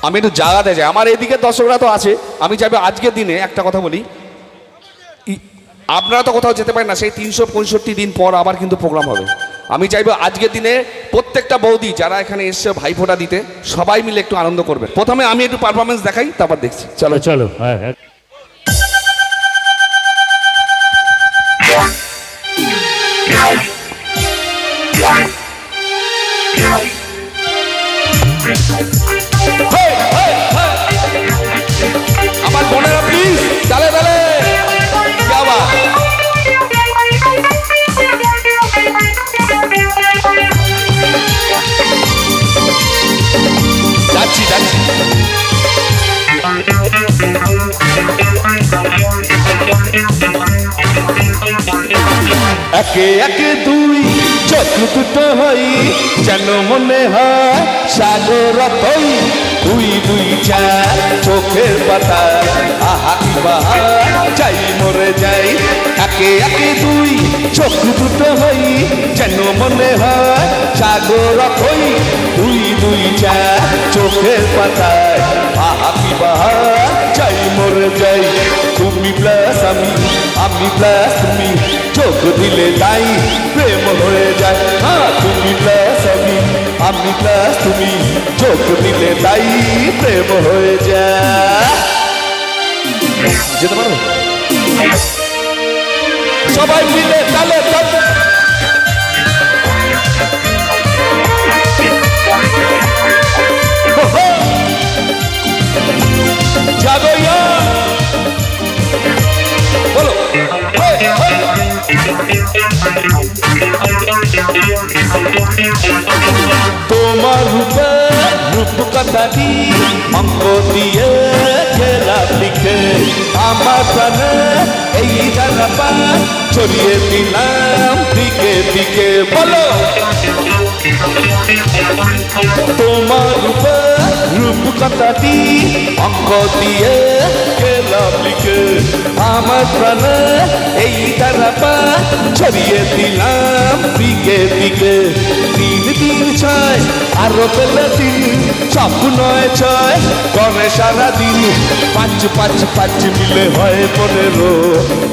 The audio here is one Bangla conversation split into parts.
আমি একটু জায়গাতে যাই, আমার এদিকে দর্শকরা তো আছে, আমি চাইবো আজকের দিনে একটা কথা বলি, আপনারা তো কোথাও যেতে পারেন না, সেই 365 দিন পর আবার কিন্তু প্রোগ্রাম হবে। আমি চাইবো আজকের দিনে প্রত্যেকটা বৌদি যারা এখানে এসছে ভাইফোঁটা দিতে, সবাই মিলে একটু আনন্দ করবে। প্রথমে আমি একটু পারফরমেন্স দেখাই, তারপর দেখছি। চলো চলো, হ্যাঁ হ্যাঁ। আমার বোনেরা প্লিজ তালে তালে যাচ্ছি যাচ্ছি। একে একে দুই চোখ দুটো হই, যেন মনে হয় সাগর তৈ, দুই দুই চার চোখের পাতা, আহা কি বাহার চাই মরে যাই। একে একে দুই চোখ দুটো হই, যেন মনে হয় সাগর তৈ, দুই দুই চার চোখের পাতায়, আহা কি বাহার চাই মরে যাই। তুমি প্লাস আমি, আমি প্লাস তুমি, চোখ দিলে তাই প্রেম হয়ে যায়। হ্যাঁ তুমি প্লাস আমি, আমি প্লাস তুমি, চোখ দিলে তাই প্রেম হয়ে যায়। যেতে পারো সবাই মিলে তালে তালে। জাগো বলো তোমার রূপে রূপ কথাটি অঙ্গ দিয়ে খেলা লিখে, আমার প্রাণে এই জানাপা ছড়িয়ে দিলাম দিকে দিকে। বলো তোমার রূপে রূপ কথাটি অঙ্গ দিয়ে খেলা লিখে, আমার প্রাণে এই জানাপা ছড়িয়ে দিলাম দিকে দিকে। তিন তিন ছয় আরো পেলে তিন, সব নয় ছয় করে সারাদিন, পাঁচ পাঁচ পাঁচ মিলে হয় 15,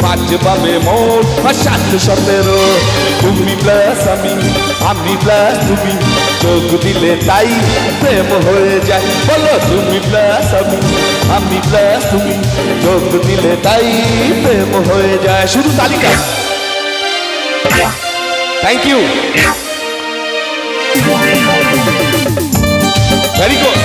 পাঁচ পাবে মোট 7 17। তুমি প্লাস আমি, আমি প্লাস তুমি, চোখ দিলে তাই প্রেম হয়ে যায়। বলো তুমি প্লাস আমি, আমি প্লাস তুমি, চোখ দিলে তাই প্রেম হয়ে যায়। শুধু তালিকা। Thank you, very good.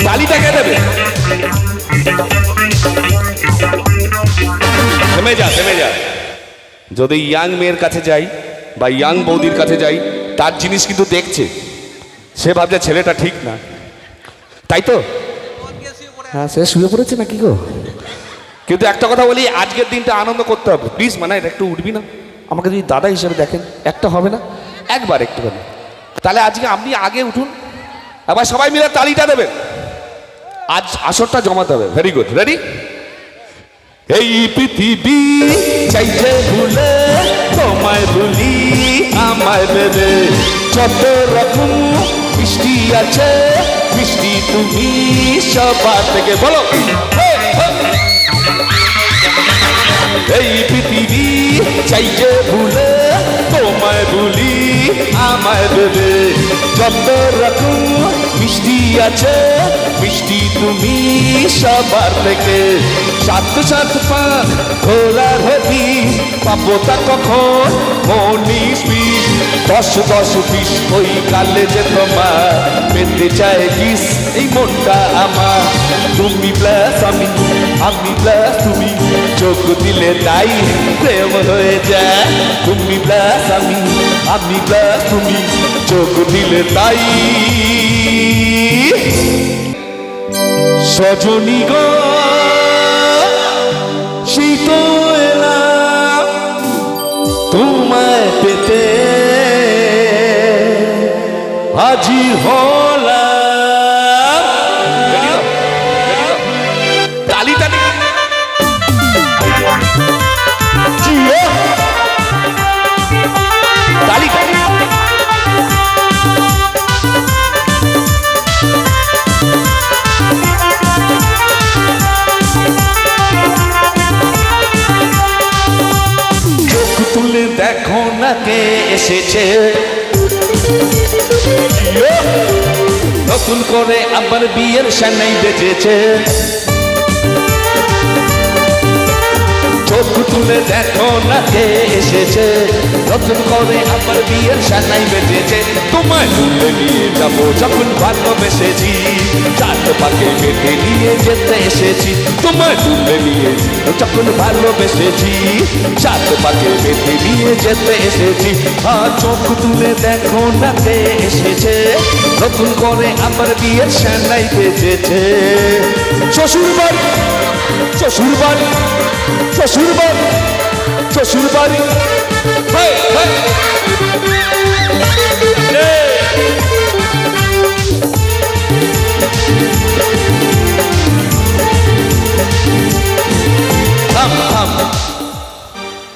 তালিটা কে দেবে? থেমে যা থেমে যা। যদি ইয়াং মেয়ের কাছে যাই বা ইয়াং বৌদির কাছে যাই, তার জিনিস কিন্তু দেখছে, সে ভাবছে ছেলেটা ঠিক না, তাই তো? হ্যাঁ সে শুয়ে পড়েছে নাকি গো? কিন্তু একটা কথা বলি, আজকের দিনটা আনন্দ করতে হবে প্লিজ। মানে এটা একটু উঠবি না? আমাকে যদি দাদা হিসেবে দেখেন, একটা হবে না? একবার একটুখানি। তাহলে আজকে আপনি আগে উঠুন, আবার সবাই মিলে তালিটা দেবেন, আজ আসরটা জমাতে হবে। Very good, ready? এই পৃথিবী চাইছে ভুলে তোমায় ভুলি আমায় ভেবে, যত রকম মিষ্টি আছে মিষ্টি তুমি সবার থেকে। বলো এই পৃথিবী চাইছে ভুলে তোমায় ভুলি আমায় ভেবে, যত রকম মিষ্টি আছে মিষ্টি তুমি সবার থেকে। 7 7 5 ঘোরার হবি পাবো তা কখন মনিস পিস, 10 10 পিস ওই কালে যে তোমার পেতে চায় কিস এই মনটা আমার। তুমি প্লাস আমি, আমি প্লাস তুমি, চোখ দিলে তাই প্রেম হয়ে যায়। তুমি প্লাস আমি, আমি প্লাস তুমি, চোখ দিলে তাই। সজনী গো সেই তো এলাম তোমায় পেতে, হাজির হলাম। তালি তালি এসেছে, নতুন করে আবার বিয়ের সানাই বেজেছে। চোখ তুলে দেখো না কে এসেছে, নতুন করে আবার বিয়ের সানাই বেজেছে। তোমায় তুলে নিয়ে যাবো যখন ভালোবেসেছি, চাঁদ পাকে বেঁধে নিয়ে যেতে এসেছি। তোমায় তুলে নিয়ে যখন ভালোবেসেছি, চাঁদ পাকে বেঁধে নিয়ে যেতে এসেছি। আর চোখ তুলে দেখো না কে এসেছে, নতুন করে আবার বিয়ের সানাই বেজেছে। শ্বশুর বাড়ি, শ্বশুর বাড়ি, শ্বশুর বাড়ি, শ্বশুর বাড়ি।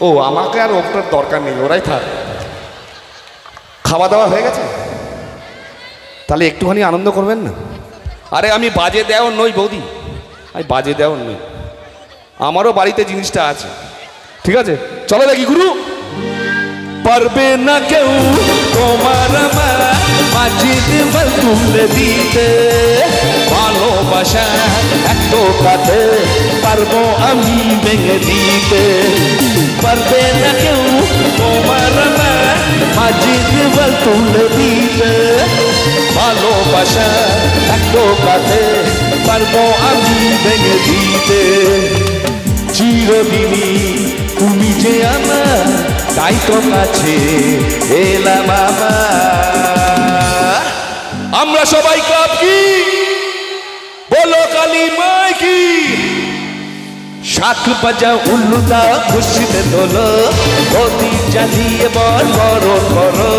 ও আমাকে আর ওটার দরকার নেই, ওরাই থাক। খাওয়া দাওয়া হয়ে গেছে, তাহলে একটুখানি আনন্দ করবেন না। আরে আমি বাজে দেওয়ার নই বৌদি, আমি বাজে দেওয়ার নই, আমারও বাড়িতে জিনিসটা আছে, ঠিক আছে? চলো দেখি গুরু। পারবে না কেউ তোমার আমার মাঝে দেওয়াল তুলে দিতে, ভালোবাসা এত কাছে পারবো আমি ভেঙে দিতে। পারবে না কেউ তোমার আমার মাঝে দেওয়াল তুলে দিতে, ভালোবাসা এত কাছে পারবো আমি ভেঙে দিতে। চিরদিনই তুমি যে আমার, তাই তো কাছে এলাম আমার। আমরা সবাই ক্লাব কি বলো, কালী মাই কি। শাক বাজা উল্লুদা খুশিতে দোলো, গদি জ্বালিয়ে বল বরণ করো।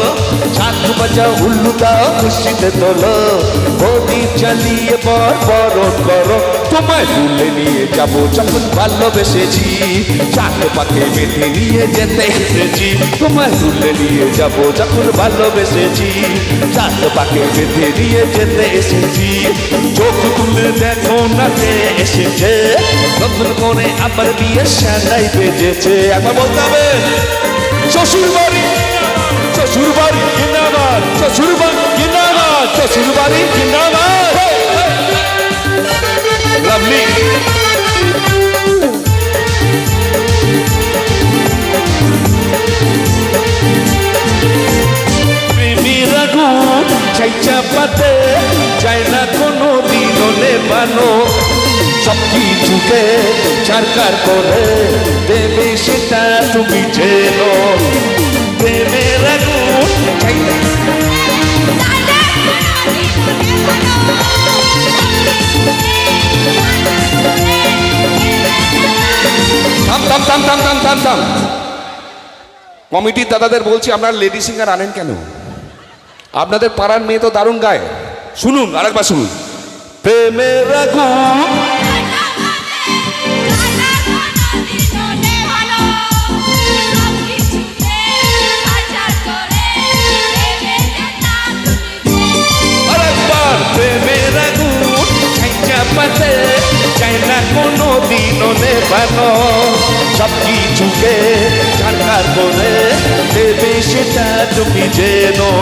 শাক বাজা উল্লুদা খুশিতে দোলো, গদি জ্বালিয়ে বল বরণ করো। তোমায় তুলে নিয়ে যাবো যখন ভালোবেসেছি, চাক পাকে বেঁধে নিয়ে যেতে এসেছি। তোমায় তুলে নিয়ে যাবো যখন ভালোবেসেছি, চাক পাকে বেঁধে নিয়ে যেতে এসেছি। চোখ তুলে দেখো না কে এসেছে, নতুন করে আবার বিয়ের সানাই বেজেছে। একবার বলতে হবে শ্বশুর বাড়ি, শ্বশুর বাড়ি জিন্দাবাদ, শ্বশুর বাড়ি জিন্দাবাদ, শ্বশুর বাড়ি জিন্দাবাদ। লাভলি। প্রেমের আগুন চাই চাপাতে চাই না কোনো দিন নেবানো, সব কিছুকে ছাড়কার করে দেবে সেটা তুমি চেনো। প্রেমের আগুন চাই না। থাম থাম থাম থাম থাম থাম থাম। কমিটির দাদাদের বলছি, আপনারা লেডি সিঙ্গার আনেন কেন? আপনাদের পাড়ার মেয়ে তো দারুণ গায়, শুনুন আরেকবার শুনুন। প্রেমের আগুন আরেকবার। প্রেমের আগুন চাপাতে চাই না কোনো দিনও নেবানো, সব কিছুকে ছাড়কার করে দেবে সেটা তুমি জেনো।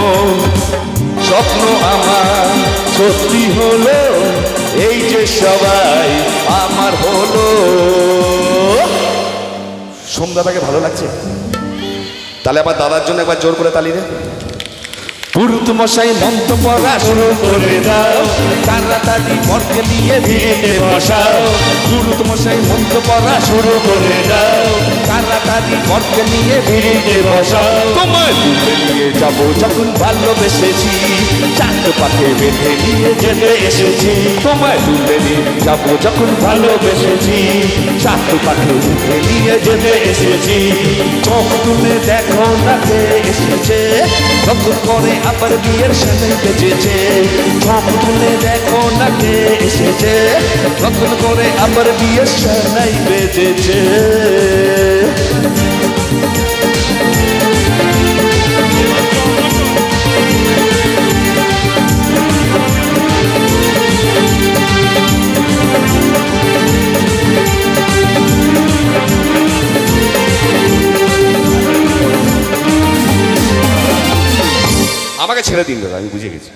স্বপ্ন আমার সত্যি হলো, এই যে সবাই আমার হলো। সোম দাদাকে ভালো লাগছে? তাহলে আবার দাদার জন্য একবার জোর করে তালি রে। পুরুত মশাই মন্ত্র পড়া শুরু করে দাও, তাড়াতাড়ি বরকে নিয়ে ভিড়ে বসাও। পুরুত মশাই মন্ত্র পড়া শুরু করে দাও, তাড়াতাড়ি বরকে নিয়ে ভিড়ে বসাও। তোমায় তুলে নিয়ে যাবো যখন ভালোবেসেছি, চাঁদ পাকে বেঁধে নিয়ে যেতে এসেছি। তোমায় তুলে নিয়ে যাবো যখন ভালোবেসেছি, চাঁদ পাকে বেঁধে নিয়ে যেতে এসেছি। চোখ তুলে দেখো না কে এসেছে, নতুন করে আবার বিয়ের সাথে বেজেছে। চোখ তুলে দেখো না কে এসেছে, নতুন করে আবার বিয়ের সাথে বেজেছে। ছেড়ে দিন দাদা, আমি বুঝে গেছি।